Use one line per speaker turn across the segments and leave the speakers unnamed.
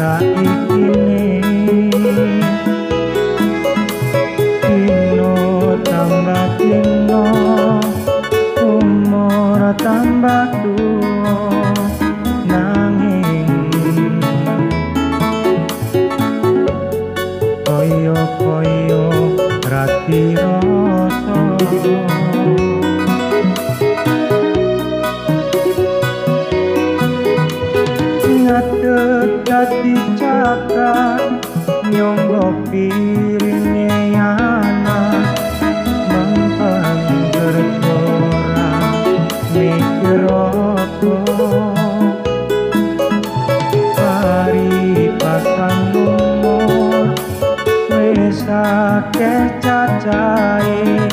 saikine dino tambah dino umur tambah tuwa nanging koyo rati rasa ngadeg dadi cakak nyonggo piringe anak mempeng bercora mikir apa hari pasang umur wis akeh cacahe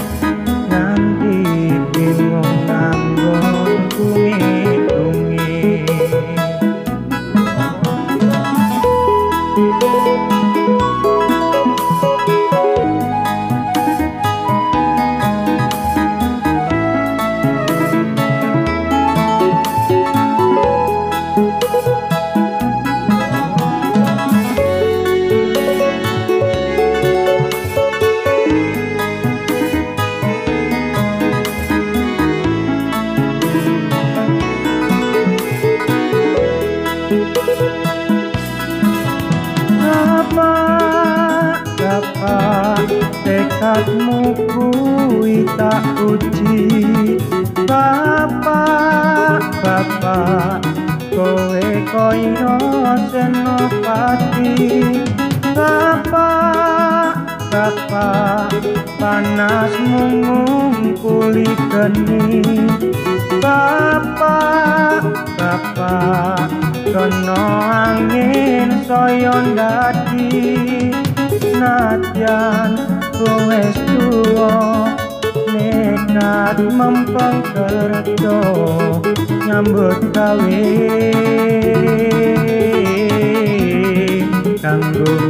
nganti bingung nganggon kuwi-kuwi. Apa tekadmu kuwi tak uji Bapak kowe koyo senopati Bapak panasmu ngungkuli geni Bapak kena angin saya ndadi najan kowe tuwa nekat mempeng kerja nyambut gawe kanggo